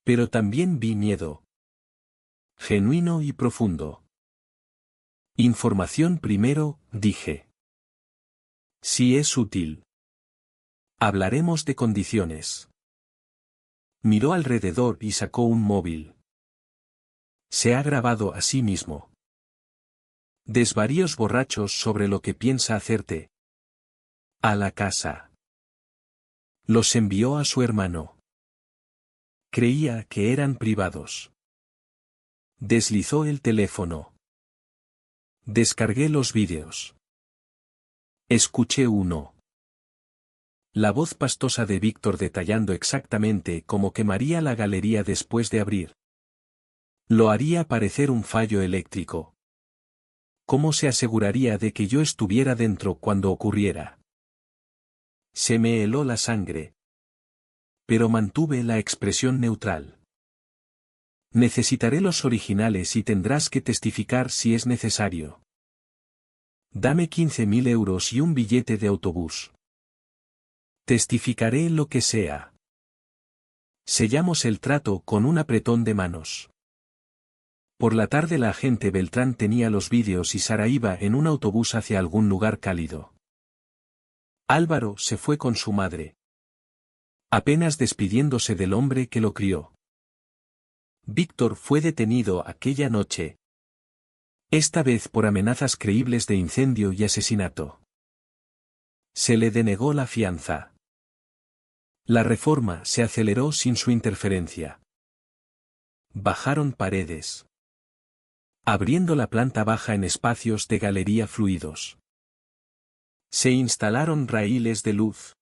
Pero también vi miedo. Genuino y profundo. Información primero, dije. Si es útil. Hablaremos de condiciones. Miró alrededor y sacó un móvil. Se ha grabado a sí mismo. Desvaríos borrachos sobre lo que piensa hacerte. A la casa. Los envió a su hermano. Creía que eran privados. Deslizó el teléfono. Descargué los vídeos. Escuché uno. La voz pastosa de Víctor detallando exactamente cómo quemaría la galería después de abrir. Lo haría parecer un fallo eléctrico. ¿Cómo se aseguraría de que yo estuviera dentro cuando ocurriera? Se me heló la sangre. Pero mantuve la expresión neutral. Necesitaré los originales y tendrás que testificar si es necesario. Dame 15.000 euros y un billete de autobús. Testificaré lo que sea. Sellamos el trato con un apretón de manos. Por la tarde la agente Beltrán tenía los vídeos y Sara iba en un autobús hacia algún lugar cálido. Álvaro se fue con su madre. Apenas despidiéndose del hombre que lo crió. Víctor fue detenido aquella noche. Esta vez por amenazas creíbles de incendio y asesinato. Se le denegó la fianza. La reforma se aceleró sin su interferencia. Bajaron paredes. Abriendo la planta baja en espacios de galería fluidos. Se instalaron raíles de luz.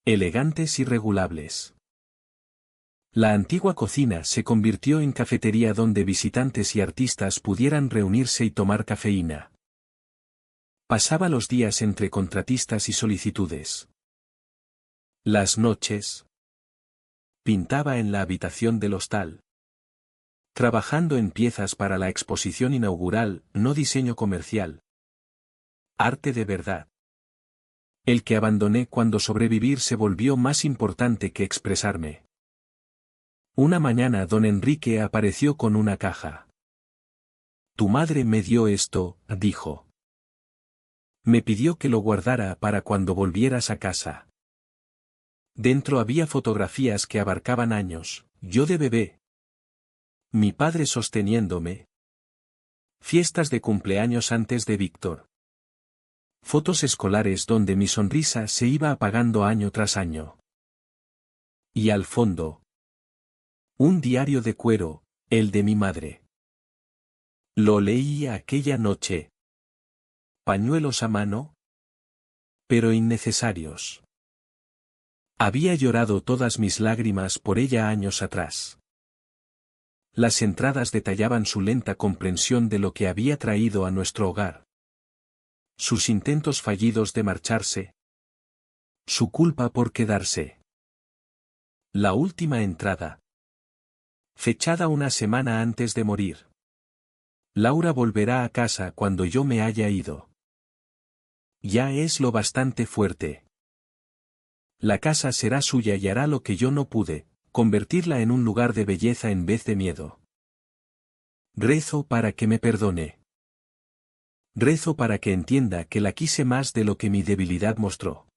Elegantes y regulables. La antigua cocina se convirtió en cafetería donde visitantes y artistas pudieran reunirse y tomar cafeína. Pasaba los días entre contratistas y solicitudes. Las noches. Pintaba en la habitación del hostal. Trabajando en piezas para la exposición inaugural, no diseño comercial. Arte de verdad. El que abandoné cuando sobrevivir se volvió más importante que expresarme. Una mañana don Enrique apareció con una caja. Tu madre me dio esto, dijo. Me pidió que lo guardara para cuando volvieras a casa. Dentro había fotografías que abarcaban años, yo de bebé. Mi padre sosteniéndome. Fiestas de cumpleaños antes de Víctor. Fotos escolares donde mi sonrisa se iba apagando año tras año. Y al fondo. Un diario de cuero, el de mi madre. Lo leí aquella noche. Pañuelos a mano. Pero innecesarios. Había llorado todas mis lágrimas por ella años atrás. Las entradas detallaban su lenta comprensión de lo que había traído a nuestro hogar. Sus intentos fallidos de marcharse. Su culpa por quedarse. La última entrada. Fechada una semana antes de morir. Laura volverá a casa cuando yo me haya ido. Ya es lo bastante fuerte. La casa será suya y hará lo que yo no pude, convertirla en un lugar de belleza en vez de miedo. Rezo para que me perdone. Rezo para que entienda que la quise más de lo que mi debilidad mostró.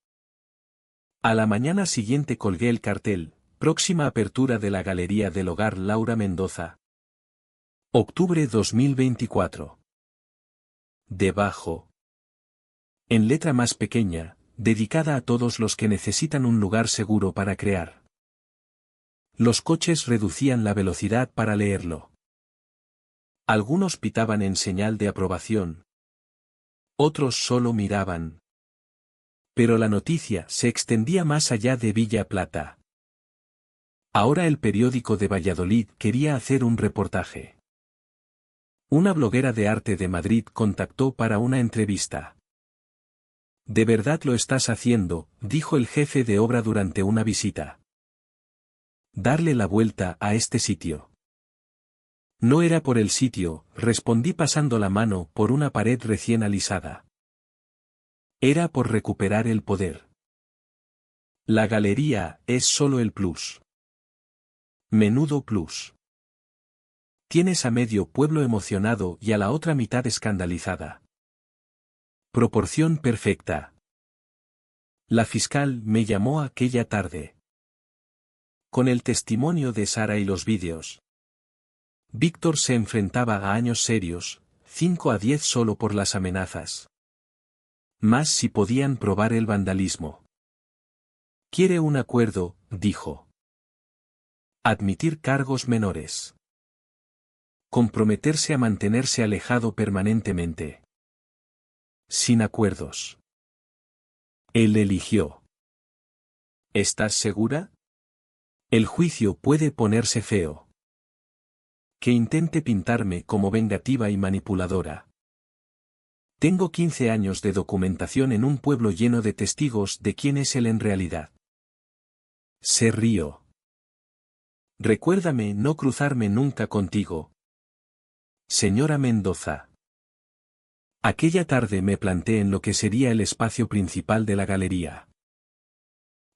A la mañana siguiente colgué el cartel, próxima apertura de la Galería del Hogar Laura Mendoza. Octubre 2024. Debajo. En letra más pequeña, dedicada a todos los que necesitan un lugar seguro para crear. Los coches reducían la velocidad para leerlo. Algunos pitaban en señal de aprobación. Otros solo miraban. Pero la noticia se extendía más allá de Villa Plata. Ahora el periódico de Valladolid quería hacer un reportaje. Una bloguera de arte de Madrid contactó para una entrevista. De verdad lo estás haciendo, dijo el jefe de obra durante una visita. Darle la vuelta a este sitio. No era por el sitio, respondí pasando la mano por una pared recién alisada. Era por recuperar el poder. La galería es solo el plus. Menudo plus. Tienes a medio pueblo emocionado y a la otra mitad escandalizada. Proporción perfecta. La fiscal me llamó aquella tarde. Con el testimonio de Sara y los vídeos. Víctor se enfrentaba a años serios, 5 a 10 solo por las amenazas. Más si podían probar el vandalismo. Quiere un acuerdo, dijo. Admitir cargos menores. Comprometerse a mantenerse alejado permanentemente. Sin acuerdos. Él eligió. ¿Estás segura? El juicio puede ponerse feo. Que intente pintarme como vengativa y manipuladora. Tengo 15 años de documentación en un pueblo lleno de testigos de quién es él en realidad. Se rió. Recuérdame no cruzarme nunca contigo. Señora Mendoza. Aquella tarde me planté en lo que sería el espacio principal de la galería.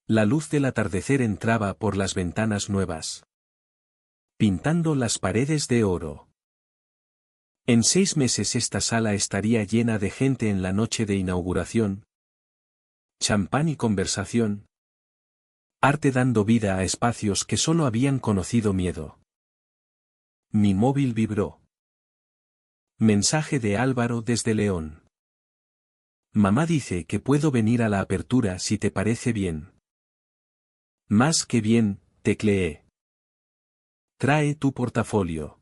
La luz del atardecer entraba por las ventanas nuevas. Pintando las paredes de oro. En 6 meses esta sala estaría llena de gente en la noche de inauguración. Champán y conversación. Arte dando vida a espacios que solo habían conocido miedo. Mi móvil vibró. Mensaje de Álvaro desde León. Mamá dice que puedo venir a la apertura si te parece bien. Más que bien, tecleé. Trae tu portafolio.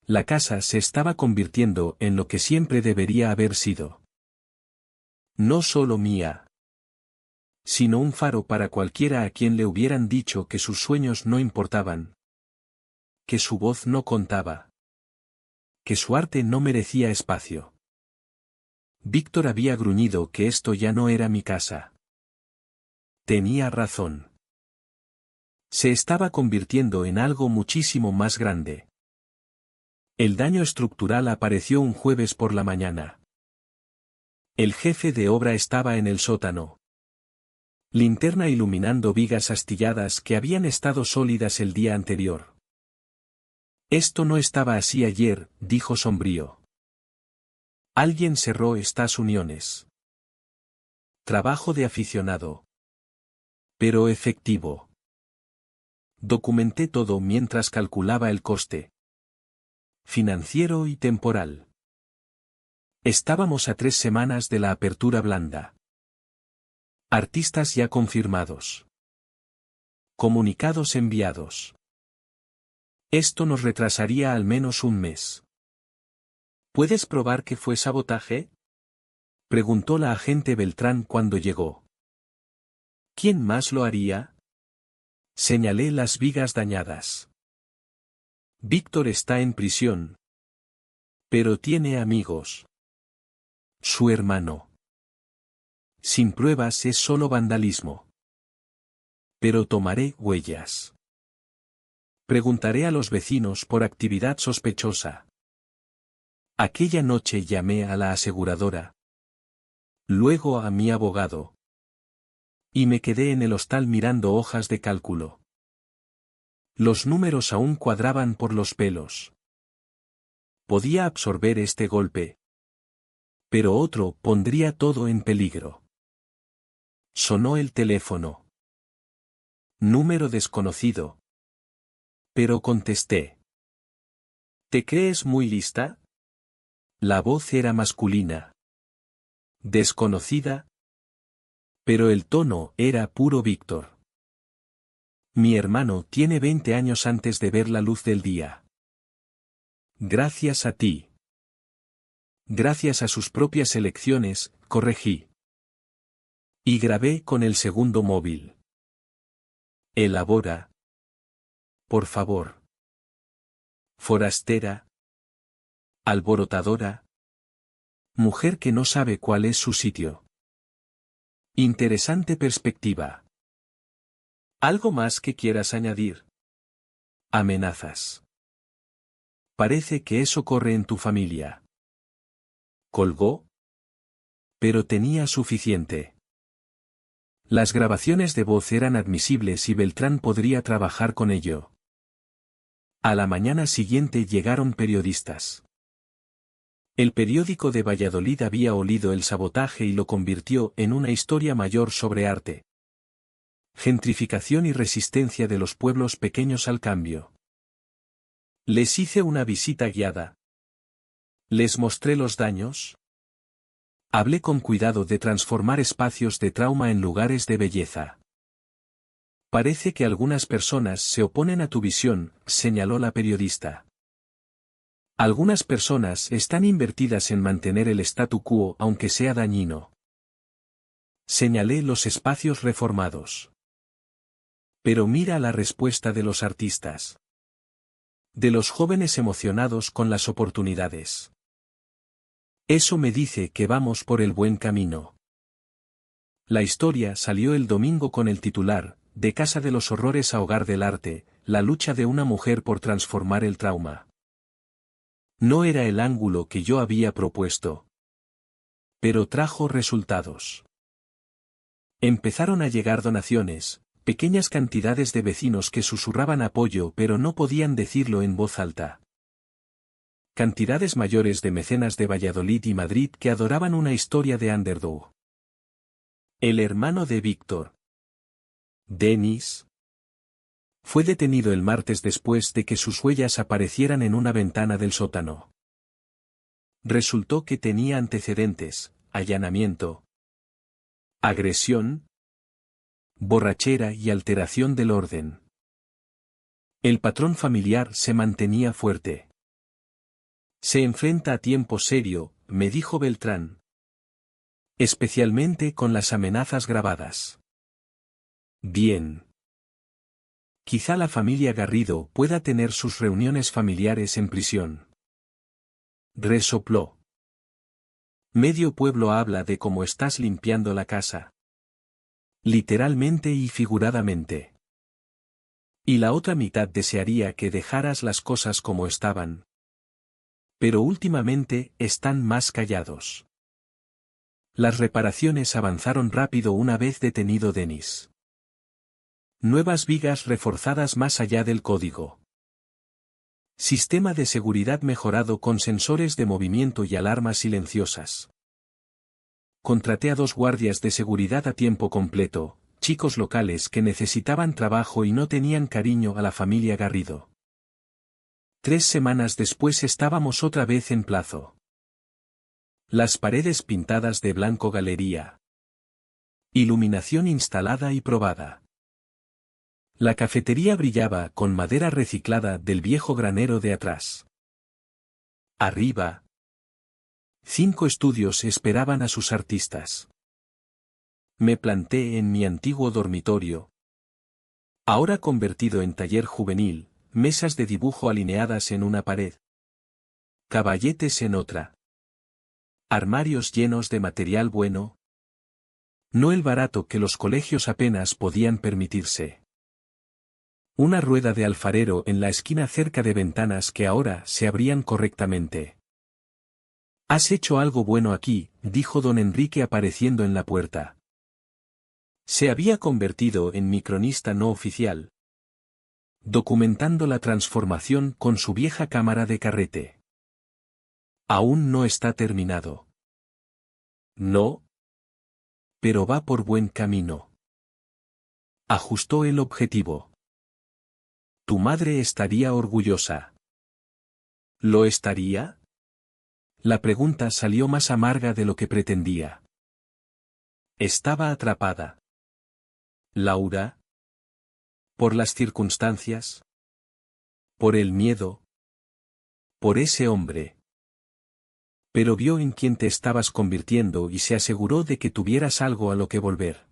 La casa se estaba convirtiendo en lo que siempre debería haber sido. No solo mía, sino un faro para cualquiera a quien le hubieran dicho que sus sueños no importaban. Que su voz no contaba. Que su arte no merecía espacio. Víctor había gruñido que esto ya no era mi casa. Tenía razón. Se estaba convirtiendo en algo muchísimo más grande. El daño estructural apareció un jueves por la mañana. El jefe de obra estaba en el sótano. Linterna iluminando vigas astilladas que habían estado sólidas el día anterior. Esto no estaba así ayer, dijo sombrío. Alguien cerró estas uniones. Trabajo de aficionado. Pero efectivo. Documenté todo mientras calculaba el coste financiero y temporal. Estábamos a 3 semanas de la apertura blanda. Artistas ya confirmados. Comunicados enviados. Esto nos retrasaría al menos un mes. ¿Puedes probar que fue sabotaje? Preguntó la agente Beltrán cuando llegó. ¿Quién más lo haría? Señalé las vigas dañadas. Víctor está en prisión. Pero tiene amigos. Su hermano. Sin pruebas es solo vandalismo. Pero tomaré huellas. Preguntaré a los vecinos por actividad sospechosa. Aquella noche llamé a la aseguradora. Luego a mi abogado. Y me quedé en el hostal mirando hojas de cálculo. Los números aún cuadraban por los pelos. Podía absorber este golpe. Pero otro pondría todo en peligro. Sonó el teléfono. Número desconocido. Pero contesté. ¿Te crees muy lista? La voz era masculina. Desconocida. Pero el tono era puro Víctor. Mi hermano tiene 20 años antes de ver la luz del día. Gracias a ti. Gracias a sus propias elecciones, corregí. Y grabé con el segundo móvil. Elabora. Por favor. Forastera. Alborotadora. Mujer que no sabe cuál es su sitio. Interesante perspectiva. ¿Algo más que quieras añadir? Amenazas. Parece que eso corre en tu familia. Colgó. Pero tenía suficiente. Las grabaciones de voz eran admisibles y Beltrán podría trabajar con ello. A la mañana siguiente llegaron periodistas. El periódico de Valladolid había olido el sabotaje y lo convirtió en una historia mayor sobre arte. Gentrificación y resistencia de los pueblos pequeños al cambio. Les hice una visita guiada. Les mostré los daños. Hablé con cuidado de transformar espacios de trauma en lugares de belleza. Parece que algunas personas se oponen a tu visión, señaló la periodista. Algunas personas están invertidas en mantener el statu quo aunque sea dañino. Señalé los espacios reformados. Pero mira la respuesta de los artistas. De los jóvenes emocionados con las oportunidades. Eso me dice que vamos por el buen camino. La historia salió el domingo con el titular, De Casa de los Horrores a Hogar del Arte, la lucha de una mujer por transformar el trauma. No era el ángulo que yo había propuesto. Pero trajo resultados. Empezaron a llegar donaciones, pequeñas cantidades de vecinos que susurraban apoyo pero no podían decirlo en voz alta. Cantidades mayores de mecenas de Valladolid y Madrid que adoraban una historia de underdog. El hermano de Víctor, Denis, fue detenido el martes después de que sus huellas aparecieran en una ventana del sótano. Resultó que tenía antecedentes, allanamiento, agresión, borrachera y alteración del orden. El patrón familiar se mantenía fuerte. Se enfrenta a tiempo serio, me dijo Beltrán. Especialmente con las amenazas grabadas. Bien. Quizá la familia Garrido pueda tener sus reuniones familiares en prisión. Resopló. Medio pueblo habla de cómo estás limpiando la casa. Literalmente y figuradamente. Y la otra mitad desearía que dejaras las cosas como estaban. Pero últimamente están más callados. Las reparaciones avanzaron rápido una vez detenido Denis. Nuevas vigas reforzadas más allá del código. Sistema de seguridad mejorado con sensores de movimiento y alarmas silenciosas. Contraté a 2 guardias de seguridad a tiempo completo, chicos locales que necesitaban trabajo y no tenían cariño a la familia Garrido. 3 semanas después estábamos otra vez en plazo. Las paredes pintadas de blanco, galería. Iluminación instalada y probada. La cafetería brillaba con madera reciclada del viejo granero de atrás. Arriba. 5 estudios esperaban a sus artistas. Me planté en mi antiguo dormitorio. Ahora convertido en taller juvenil, mesas de dibujo alineadas en una pared. Caballetes en otra. Armarios llenos de material bueno. No el barato que los colegios apenas podían permitirse. Una rueda de alfarero en la esquina cerca de ventanas que ahora se abrían correctamente. «Has hecho algo bueno aquí», dijo don Enrique apareciendo en la puerta. Se había convertido en mi cronista no oficial, documentando la transformación con su vieja cámara de carrete. Aún no está terminado. No. Pero va por buen camino. Ajustó el objetivo. Tu madre estaría orgullosa. ¿Lo estaría? La pregunta salió más amarga de lo que pretendía. Estaba atrapada. Laura. ¿Por las circunstancias? ¿Por el miedo? ¿Por ese hombre? Pero vio en quién te estabas convirtiendo y se aseguró de que tuvieras algo a lo que volver.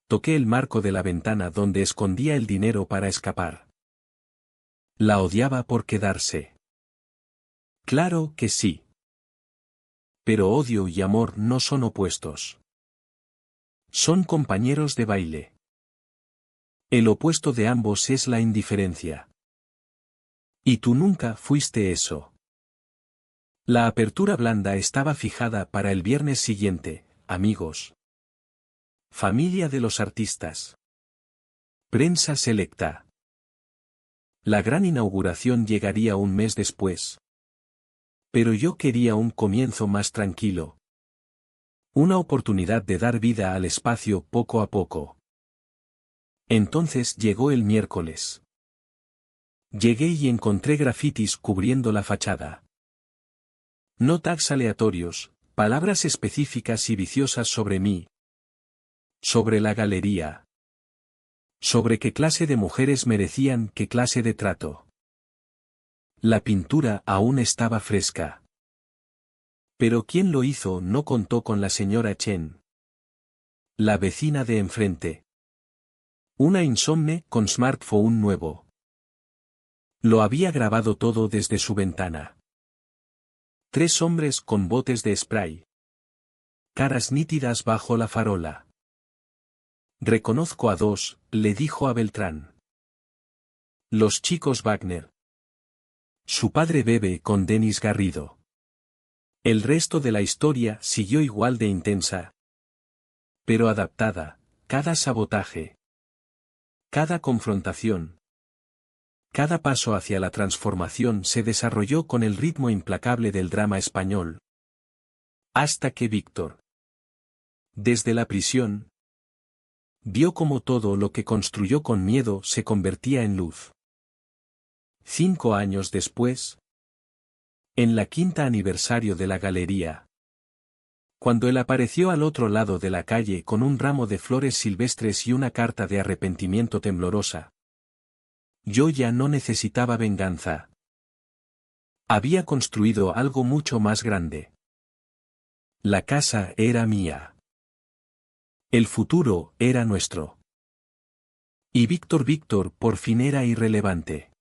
Toqué el marco de la ventana donde escondía el dinero para escapar. La odiaba por quedarse. Claro que sí. Pero odio y amor no son opuestos. Son compañeros de baile. El opuesto de ambos es la indiferencia. Y tú nunca fuiste eso. La apertura blanda estaba fijada para el viernes siguiente, amigos. Familia de los artistas. Prensa selecta. La gran inauguración llegaría un mes después. Pero yo quería un comienzo más tranquilo. Una oportunidad de dar vida al espacio poco a poco. Entonces llegó el miércoles. Llegué y encontré grafitis cubriendo la fachada. No tags aleatorios, palabras específicas y viciosas sobre mí. Sobre la galería. Sobre qué clase de mujeres merecían qué clase de trato. La pintura aún estaba fresca. Pero quien lo hizo no contó con la señora Chen. La vecina de enfrente. Una insomne con smartphone nuevo. Lo había grabado todo desde su ventana. 3 hombres con botes de spray. Caras nítidas bajo la farola. Reconozco a 2, le dijo a Beltrán. Los chicos Wagner. Su padre bebe con Denis Garrido. El resto de la historia siguió igual de intensa. Pero adaptada, cada sabotaje. Cada confrontación. Cada paso hacia la transformación se desarrolló con el ritmo implacable del drama español. Hasta que Víctor, desde la prisión, vio cómo todo lo que construyó con miedo se convertía en luz. 5 años después, en la 5ª aniversario de la galería, cuando él apareció al otro lado de la calle con un ramo de flores silvestres y una carta de arrepentimiento temblorosa, yo ya no necesitaba venganza. Había construido algo mucho más grande. La casa era mía. El futuro era nuestro. Y Víctor por fin era irrelevante.